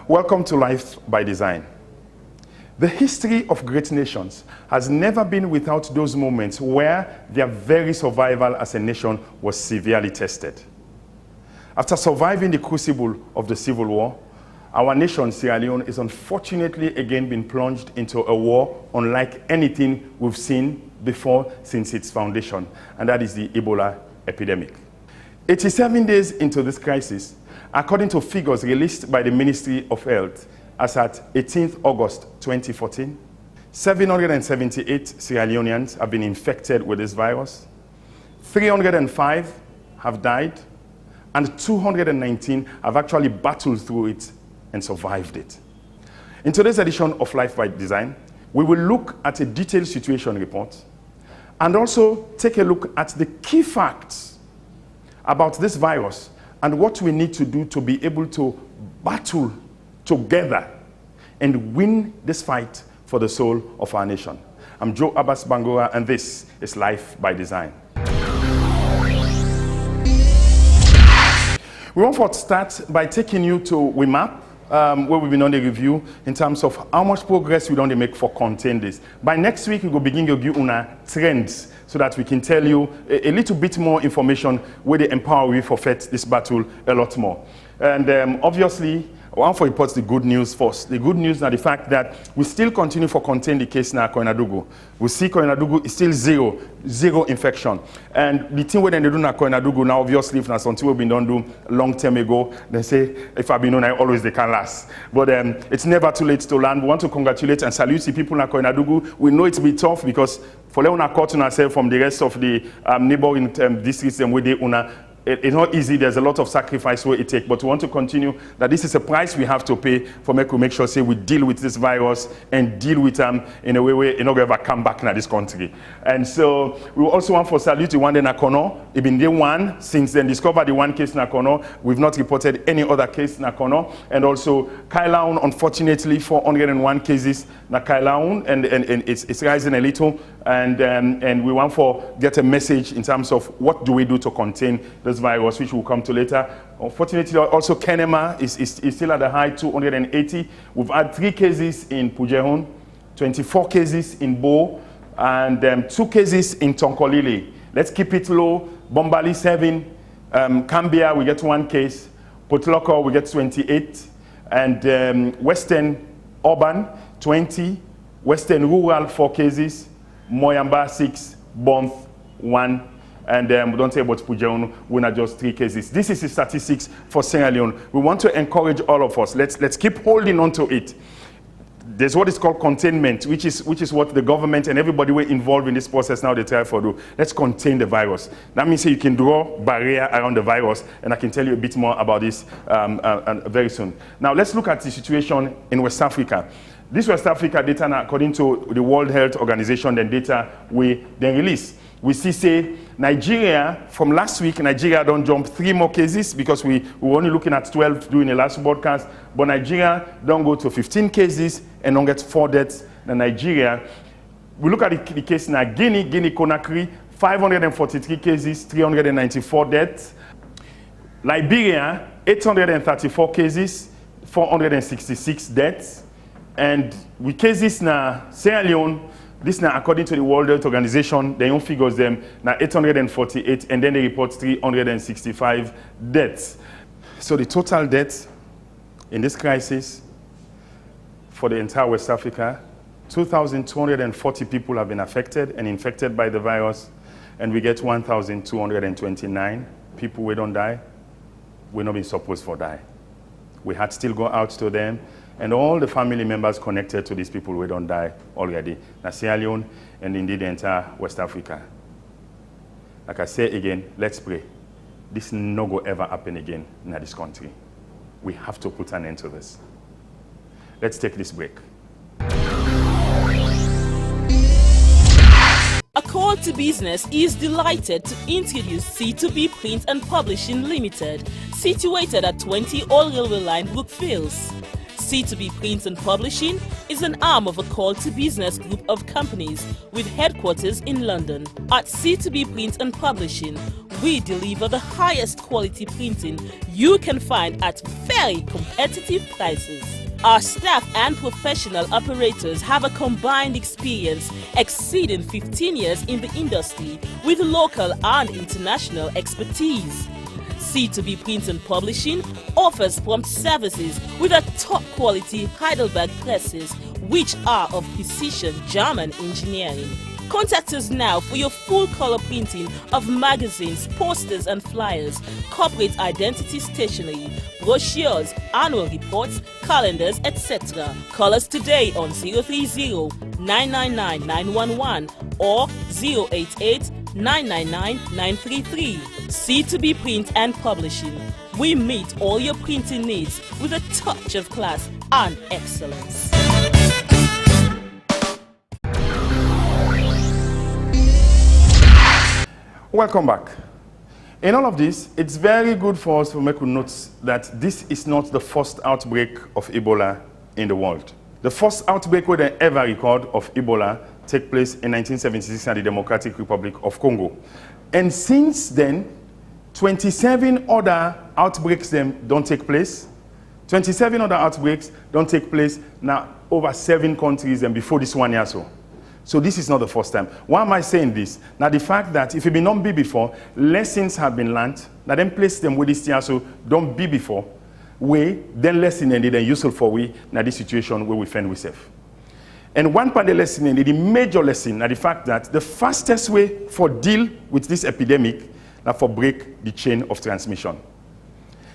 Welcome to Life by Design. The history of great nations has never been without those moments where their very survival as a nation was severely tested. After surviving the crucible of the Civil War, our nation, Sierra Leone, is unfortunately again been plunged into a war unlike anything we've seen before since its foundation, and that is the Ebola epidemic. 87 days into this crisis, according to figures released by the Ministry of Health, as at 18th August 2014, 778 Sierra Leoneans have been infected with this virus, 305 have died, and 219 have actually battled through it and survived it. In today's edition of Life by Design, we will look at a detailed situation report and also take a look at the key facts about this virus and what we need to do to be able to battle together and win this fight for the soul of our nation. I'm Joe Abbas Bangura, and this is Life by Design. We want to start by taking you to WIMAP, where we've been on the review in terms of how much progress we don't make for contain this. By next week, we will begin to give you trends so that we can tell you a little bit more information where they empower you for fight this battle a lot more. And obviously, I want to report the good news first. The good news is the fact that we still continue to contain the case now at Koinadugu. We see Koinadugu is still zero infection. And the thing where they do at Koinadugu now, obviously, if that's something we've been done do long time ago, they say, if I've been known, I always they can last. But it's never too late to learn. We want to congratulate and salute the people at Koinadugu. We know it's be tough because for Leone cutting ourselves from the rest of the neighboring districts and where they it's not easy. There's a lot of sacrifice where it takes, but we want to continue that this is a price we have to pay for make sure say we deal with this virus and deal with them in a way where you not ever come back in this country. And so we also want to salute the one in Nakono. It's been day one since then discovered the one case in Nakono. We've not reported any other case in Nakono. And also Kailaun, unfortunately, 401 cases na Kailaun, and it's rising a little. And we want to get a message in terms of what do we do to contain this virus, which we'll come to later. Unfortunately, also Kenema is still at the high 280. We've had 3 cases in Pujehun, 24 cases in Bo, and 2 cases in Tonkolili. Let's keep it low. Bombali 7, Cambia we get 1 case, Potloko we get 28, and Western Urban 20, Western Rural 4 cases, Moyamba 6, Bonth 1, and we don't say about Pujeon, we're not just 3 cases. This is the statistics for Sierra Leone. We want to encourage all of us. Let's keep holding on to it. There's what is called containment, which is what the government and everybody were involved in this process now they try to do. Let's contain the virus. That means you can draw barrier around the virus, and I can tell you a bit more about this very soon. Now let's look at the situation in West Africa. This West Africa data, according to the World Health Organization, the data we then release. We see, say, Nigeria, from last week, Nigeria don't jump 3 more cases because we were only looking at 12 during the last broadcast. But Nigeria don't go to 15 cases and don't get 4 deaths in Nigeria. We look at the case now, Guinea-Conakry, 543 cases, 394 deaths. Liberia, 834 cases, 466 deaths. And with cases now, Sierra Leone, this now according to the World Health Organization, their own figures them now 848, and then they report 365 deaths. So the total deaths in this crisis for the entire West Africa, 2,240 people have been affected and infected by the virus, and we get 1,229 people we don't die. We're not been supposed to die. We had still go out to them, and all the family members connected to these people we don't die already. Now Sierra Leone and indeed the entire West Africa. Like I say again, let's pray. This no go ever happen again in this country. We have to put an end to this. Let's take this break. A Call to Business is delighted to introduce C2B Print and Publishing Limited, situated at 20 Old Railway Line, Brookfields. C2B Print and Publishing is an arm of a Call to Business group of companies with headquarters in London. At C2B Print and Publishing, we deliver the highest quality printing you can find at very competitive prices. Our staff and professional operators have a combined experience exceeding 15 years in the industry with local and international expertise. C2B Print and Publishing offers prompt services with a top-quality Heidelberg presses, which are of precision German engineering. Contact us now for your full-color printing of magazines, posters and flyers, corporate identity stationery, brochures, annual reports, calendars, etc. Call us today on 030-999-911 or 088-999-933. C2B Print and Publishing. We meet all your printing needs with a touch of class and excellence. Welcome back. In all of this, it's very good for us to make a note that this is not the first outbreak of Ebola in the world. The first outbreak we ever record of Ebola took place in 1976 in the Democratic Republic of Congo. And since then, 27 other outbreaks don't take place. 27 other outbreaks don't take place now over 7 countries and before this one year so. So this is not the first time. Why am I saying this? Now the fact that if it be not be before, lessons have been learned. Now then place them with this year so don't be before. We then lesson and then useful for we now this situation where we find ourselves. And one part of the lesson and the major lesson now the fact that the fastest way for deal with this epidemic now for break the chain of transmission.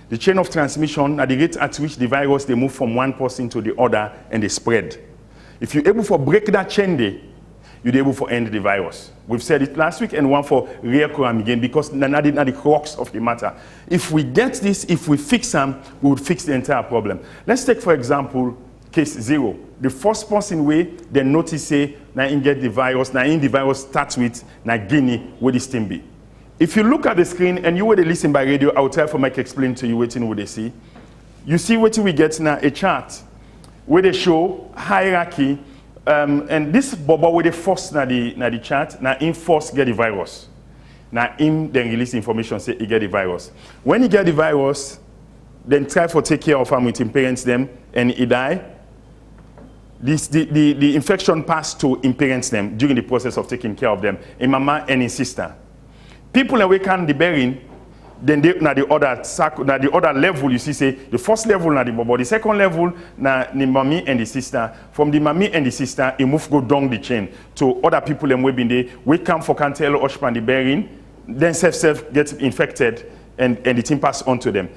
The chain of transmission at the rate at which the virus they move from one person to the other and they spread. If you're able to break that chain there, you're able to end the virus. We've said it last week and one for reoccurring again because not the crux of the matter. If we get this, if we fix them, we would fix the entire problem. Let's take, for example, case 0. The first person way they notice say, now in get the virus, now in the virus starts with now Guinea where this thing be. If you look at the screen and you were to listen by radio, I'll try for Mike explain to you what they see. You see what we get now, a chart where they show hierarchy. And this bubble where they first na the chart, now in first get the virus. Now in then release information say he get the virus. When he get the virus, then try for take care of him with him parents them and he die. The infection passed to him parents them during the process of taking care of them, in mama and his sister. People awaken the bearing. Then they, na the other level, you see, say the first level na the bubble, the second level na the mommy and the sister. From the mommy and the sister, it move go down the chain to other people and we been there. We come for can tell Oshpan the bearing, then self get infected and the thing pass on to them.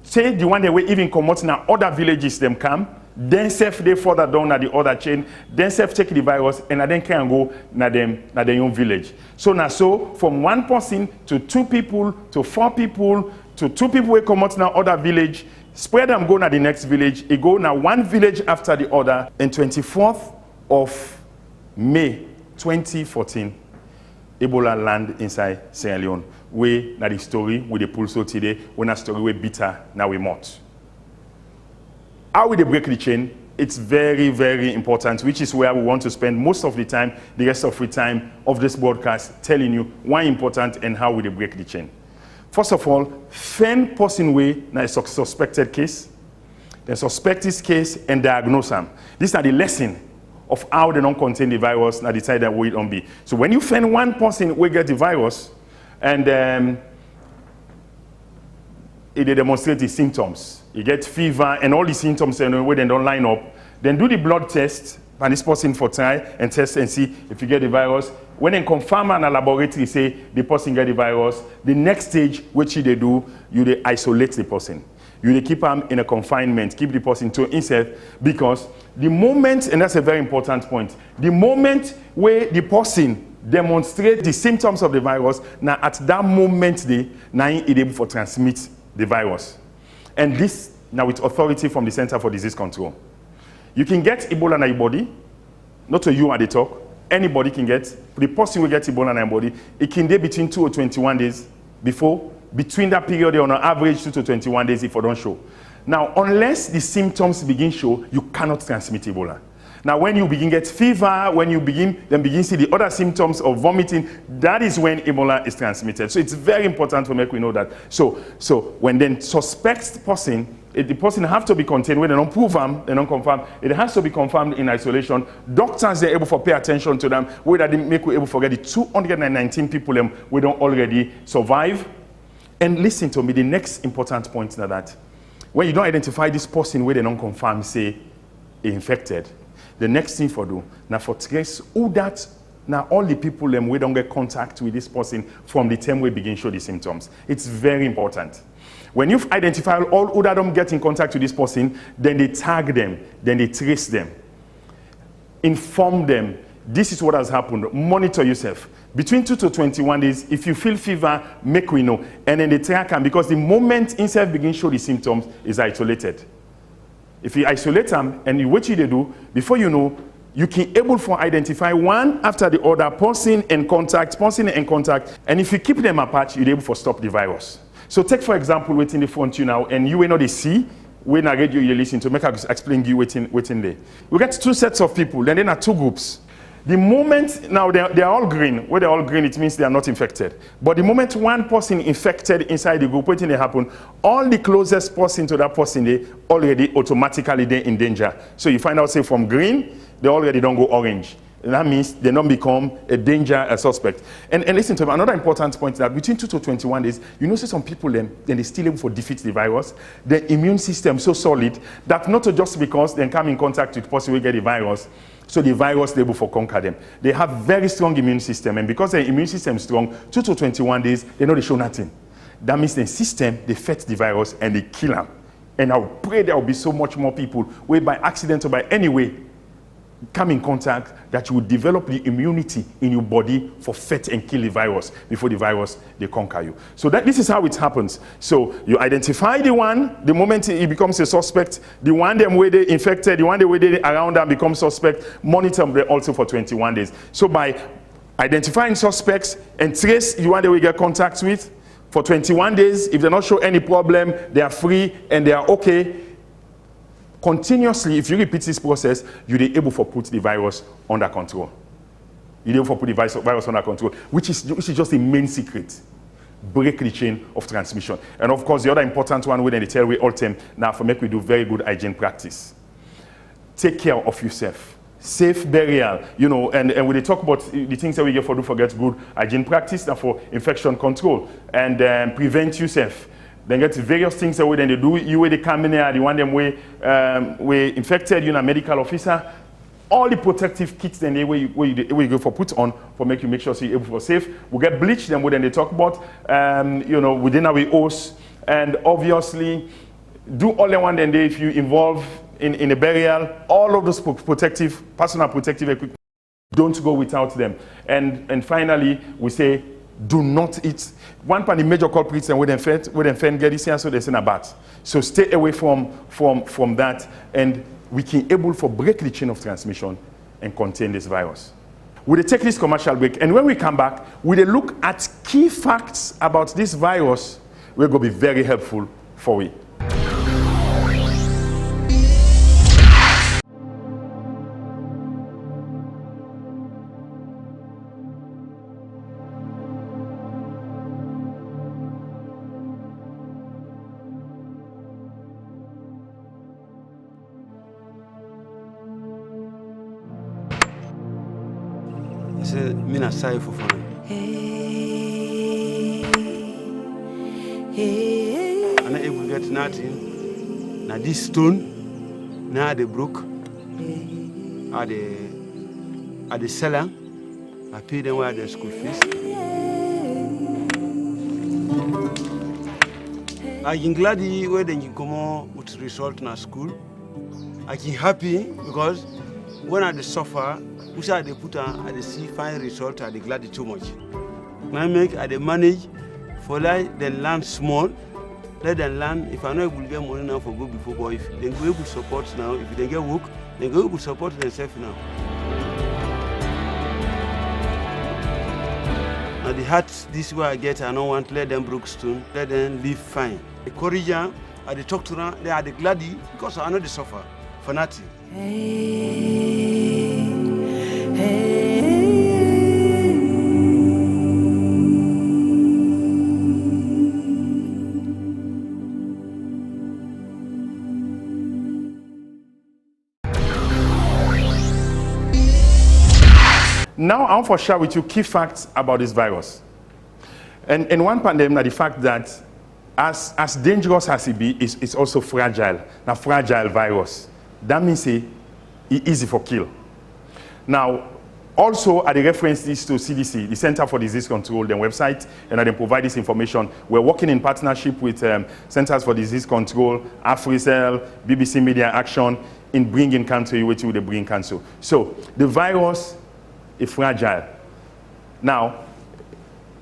Say the one that we even come out now other villages them come, then self they further down at the other chain, then self take the virus and then can go na their own village. So now so from one person to 2 people to 4 people to 2 people we come out now other village, spread them go na the next village, it go now one village after the other. And 24th of May 2014, Ebola land inside Sierra Leone. We na the story with the pulso today, when a story we bitter now we mouth. How will they break the chain? It's very, very important, which is where we want to spend most of the time, the rest of the time of this broadcast, telling you why important and how will they break the chain. First of all, find person way na a suspected case, then suspect this case and diagnose them. These are the lesson of how they don't contain the virus and decide that way it don't be. So when you find one person who get the virus and it demonstrates the symptoms, you get fever and all the symptoms and where they don't line up, then do the blood test and this person for try and test and see if you get the virus. When they confirm in a laboratory say the person get the virus, the next stage which they do, they isolate the person. You keep them in a confinement, keep the person to himself, because the moment, and that's a very important point, the moment where the person demonstrates the symptoms of the virus, now at that moment they now able to transmit the virus. And this now with authority from the Center for Disease Control. You can get Ebola in your body, not to you at the talk, anybody can get, the person will get Ebola in your body, it can be between 2 or 21 days before, between that period on an average 2 to 21 days if I don't show. Now, unless the symptoms begin to show, you cannot transmit Ebola. Now, when you begin get fever, when you begin see the other symptoms of vomiting, that is when Ebola is transmitted. So it's very important to make we know that. So when then suspect person, the person have to be contained. When they don't prove them, they don't confirm. It has to be confirmed in isolation. Doctors, they're able to pay attention to them. Whether they make we able to forget the 219 people we don't already survive. And listen to me, the next important point is that when you don't identify this person where they don't confirm, say, infected, the next thing for do, now for trace who that, now all the people we don't get contact with this person from the time we begin show the symptoms. It's very important. When you've identified all who that don't get in contact with this person, then they tag them, then they trace them. Inform them, this is what has happened. Monitor yourself. Between 2 to 21 days, if you feel fever, make we know. And then they track them, because the moment insect begin show the symptoms is isolated. If you isolate them and you what you do, before you know, you can able for identify one after the other, person and contact, and if you keep them apart, you're able to stop the virus. So take for example, waiting the phone to you now, and you will not see, when I radio you listen to make I explain you waiting there. We get two sets of people, then there are two groups. The moment, now they are all green. When they're all green, it means they are not infected. But the moment one person infected inside the group, what thing they happen, all the closest person to that person, they already automatically they're in danger. So you find out, say, from green, they already don't go orange. And that means they don't become a danger, a suspect. And listen to me, another important point is that between 2 to 21 days, you know, see some people then they still able to defeat the virus. Their immune system so solid that not just because they come in contact with person who get the virus, so the virus is able to conquer them. They have very strong immune system, and because their immune system is strong, 2 to 21 days, they know they show nothing. That means the system, they fight the virus and they kill them. And I pray there will be so much more people where by accident or by any way come in contact that you will develop the immunity in your body for fight and kill the virus before the virus they conquer you. So this is how it happens. So you identify the one, the moment he becomes a suspect, the one them where they infected, the one where they around them become suspect, monitor them also for 21 days. So by identifying suspects and trace the one that we get contact with for 21 days, if they not show any problem, they are free and they are okay. Continuously, if you repeat this process, you're able to put the virus under control. You're able to put the virus under control, which is just the main secret. Break the chain of transmission. And of course, the other important one within the tell we all time now for make we do very good hygiene practice. Take care of yourself. Safe burial, you know, and when they talk about the things that we get for do forget good hygiene practice, now for infection control and prevent yourself. Then get various things that then they do. You where they come in here, the one them way infected, you know, medical officer. All the protective kits then they where you go for put on for make sure so you're able for safe. We get bleach then when they talk about you know, within our hose, and obviously do all the one then they if you involve in a burial, all of those personal protective equipment, don't go without them. And finally we say, do not eat. One of the major culprits and where they get this here, so they send a bat. So stay away from that, and we can able to break the chain of transmission and contain this virus. We'll take this commercial break, and when we come back, we'll look at key facts about this virus. We're going to be very helpful for you. Mina sai fufana. Ana able get nothing. Now this stone, now they broke. At the seller, I pay them where their school fees. I'm glad where they can come on with result in our school. I'm happy because when I suffer, which I put on, I see fine result, I glad too much. When I manage for like then learn small, let them learn. If I know I will get money now for go before, but if they go able to support now, if they get work, they go able to support themselves now. And the heart this way I get, I don't want to let them broke stone, let them live fine. I encourage them, I talk to them, they are glad because I know they suffer. for nothing. Now, I want to share with you key facts about this virus. And one part of them is the fact that as dangerous as it be, it's also fragile. Now, fragile virus. That means it's easy for kill. Now, also, I reference this to CDC, the Center for Disease Control, their website, and I then provide this information. We're working in partnership with Centers for Disease Control, AfriCell, BBC Media Action, in bringing cancer with you, they bring cancer. So, the virus is fragile. Now,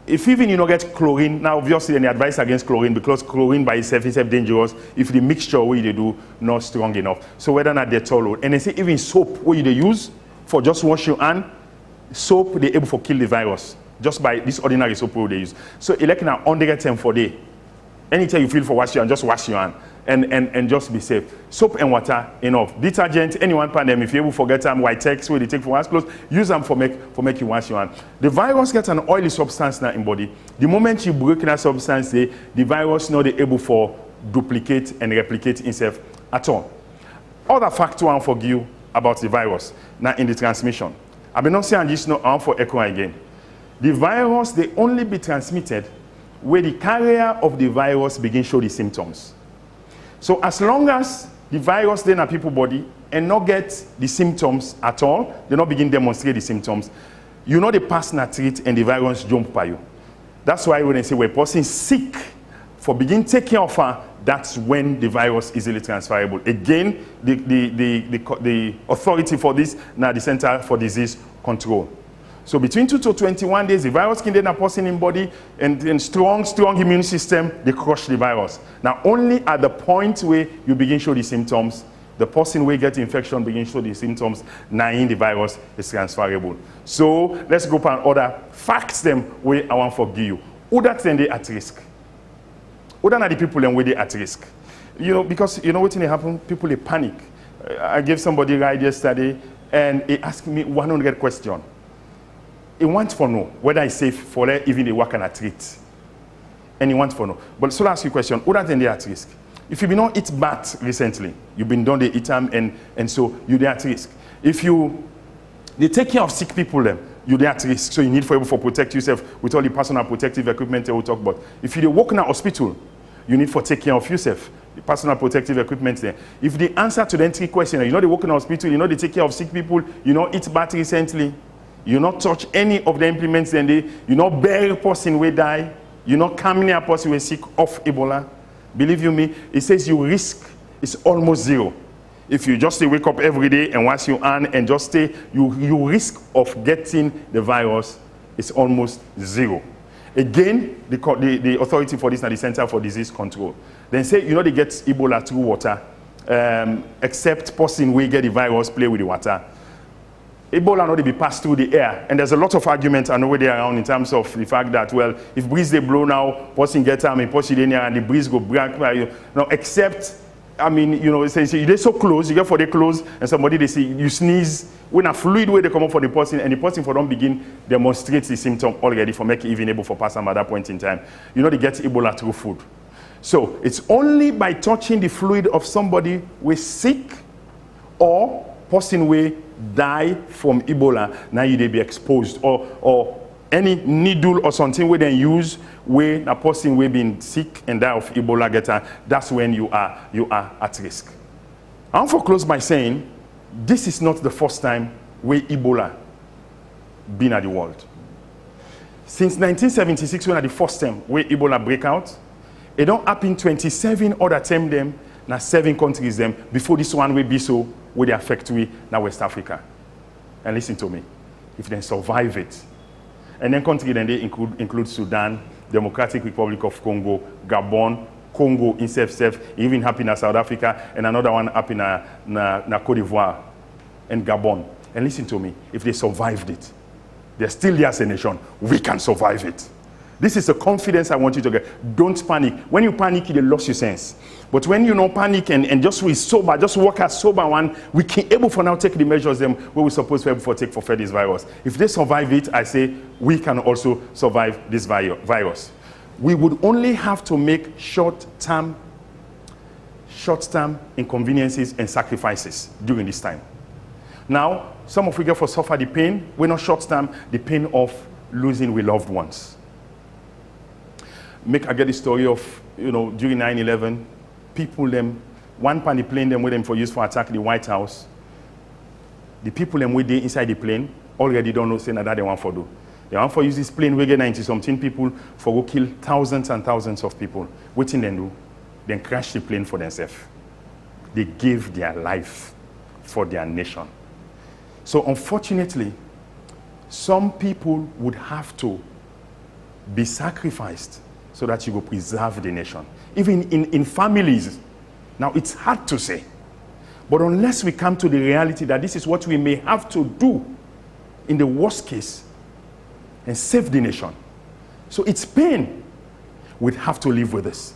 if even you don't get chlorine, now obviously any advice against chlorine because chlorine by itself is dangerous if the mixture what you do not strong enough. So whether or not they Dettol, and they say even soap what you use for just wash your hand, soap they able to kill the virus just by this ordinary soap they use. So like now 100 times for day. Anytime you feel for wash your hand, just wash your hand and just be safe. Soap and water enough. Detergent, anyone pandemic, if you able forget them, white text where they take for wash clothes, use them for make you wash your hand. The virus gets an oily substance now in body. The moment you break that substance, the virus not able for duplicate and replicate itself at all. Other factor I want for you about the virus now in the transmission. I've been not saying this no on for echo again. The virus they only be transmitted where the carrier of the virus begin show the symptoms. So as long as the virus then in people's body and not get the symptoms at all, they not begin demonstrate the symptoms, you know the person at treat and the virus jump by you. That's why when they say when a person sick for begin taking care of her, that's when the virus is easily transferable. Again, the authority for this now the Center for Disease Control. So between 2 to 21 days, the virus can then a person in body and strong immune system, they crush the virus. Now only at the point where you begin show the symptoms, the person will get infection begin show the symptoms, now in the virus is transferable. So let's go on other facts them where I want to give you. Who that then they at risk? Who are the people then where they at risk? You know, because you know what happen? People they panic. I gave somebody a ride yesterday and he asked me 100 questions. He wants to know whether it's safe for them even they work on a treat. And he wants to know. But so I'll ask you a question, who are they at risk? If you've been not eat bat recently, you've been done the eat them and so you're at risk. If they take care of sick people then, you're at risk. So you need for protect yourself with all the personal protective equipment they will talk about. If you work in a hospital, you need for take care of yourself. The personal protective equipment there. If the answer to the entry question, you know they work in a hospital, you know they take care of sick people, you know eat bat recently, you not touch any of the implements, then you not bury a person will die, you not come near a person will sick of Ebola. Believe you me, it says your risk is almost zero. If you just wake up every day and wash your hand and just stay, your risk of getting the virus is almost zero. Again, the authority for this is the Center for Disease Control. Then say, you know they get Ebola through water, except person will get the virus play with the water. Ebola not be passed through the air, and there's a lot of argument and over there around in terms of the fact that well, if breeze they blow now, person get time, and person in there, and the breeze go break by you. Now, except, I mean, you know, they're so close, you get for the close, and somebody they say you sneeze, when a fluid way they come up for the person, and the person for them begin demonstrates the symptom already for making even able for pass them at that point in time. You know they get Ebola through food. So it's only by touching the fluid of somebody who is sick or person who die from Ebola, now you they be exposed, or any needle or something where they use where a person will been sick and die of Ebola that's when you are at risk. I want to close by saying this is not the first time where Ebola been at the world. Since 1976, when at the first time where Ebola break out, it don't happen 27 other times them, now 7 countries them, before this one will be so where they affect we now West Africa. And listen to me, if they survive it, and then countries then they include Sudan, Democratic Republic of Congo, Gabon, Congo in self, even happen in South Africa, and another one up in Cote d'Ivoire and Gabon. And listen to me, if they survived it, they're still there as a nation, we can survive it. This is the confidence I want you to get. Don't panic. When you panic, you lose your sense. But when you don't panic and just we sober, just work as sober one, we can able for now take the measures them where we're supposed to be able to take for this virus. If they survive it, I say we can also survive this virus. We would only have to make short-term inconveniences and sacrifices during this time. Now, some of we get for suffer the pain. We're not short-term, the pain of losing we loved ones. I get the story of, during 9/11, people them, one pan the plane them with them for use for attack the White House. The people them with they inside the plane already don't know saying that they want for do. They want for use this plane, we get 90-something people for go kill thousands and thousands of people. What thing they do? Then crash the plane for themselves. They give their life for their nation. So unfortunately, some people would have to be sacrificed so that you will preserve the nation. Even in families. Now, it's hard to say. But unless we come to the reality that this is what we may have to do in the worst case and save the nation. So it's pain. We'd have to live with this.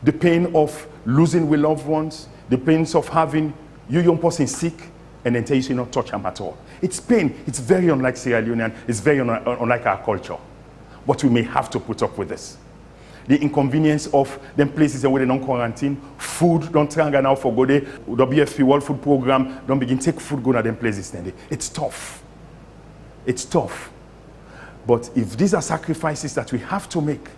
The pain of losing we loved ones, the pains of having you young person sick and then tell you not touch them at all. It's pain. It's very unlike Sierra Leonean. It's very unlike our culture. But we may have to put up with this. The inconvenience of them places where they don't quarantine, food don't try now for go there. The BFP World Food Program don't begin take food go to them places. It's tough. It's tough. But if these are sacrifices that we have to make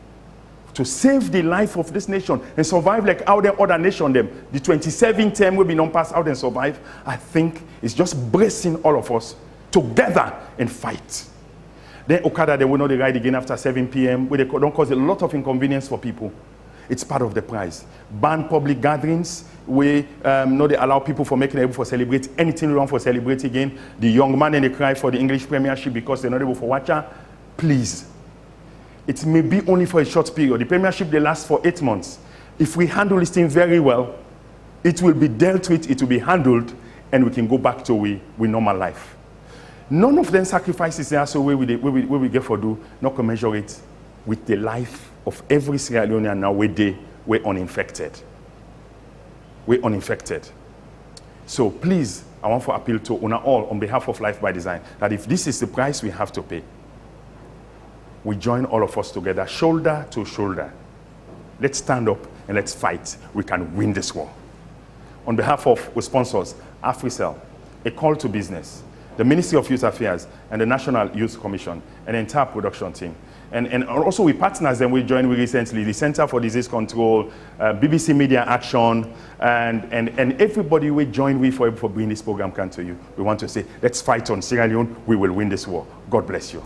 to save the life of this nation and survive like how the other nation them, the 27 term will be non pass out and survive, I think it's just bracing all of us together and fight. Then Okada, they will not ride again after 7 p.m. where they don't cause a lot of inconvenience for people. It's part of the price. Ban public gatherings where they allow people for making able for celebrate anything wrong for celebrate again. The young man and they cry for the English Premiership because they're not able for watcher. Please. It may be only for a short period. The Premiership, they last for 8 months. If we handle this thing very well, it will be dealt with, it will be handled, and we can go back to we normal life. None of them sacrifices there, so where we get for do, not commensurate with the life of every Sierra Leonean now we're uninfected. We're uninfected. So please, I want to appeal to una all on behalf of Life by Design that if this is the price we have to pay, we join all of us together, shoulder to shoulder. Let's stand up and let's fight. We can win this war. On behalf of our sponsors, AfriCell, A Call to Business, the Ministry of Youth Affairs, and the National Youth Commission, and the entire production team. And also we partners them we joined with recently, the Center for Disease Control, BBC Media Action, and everybody we join with for bringing this program can to you. We want to say, let's fight on Sierra Leone, we will win this war. God bless you.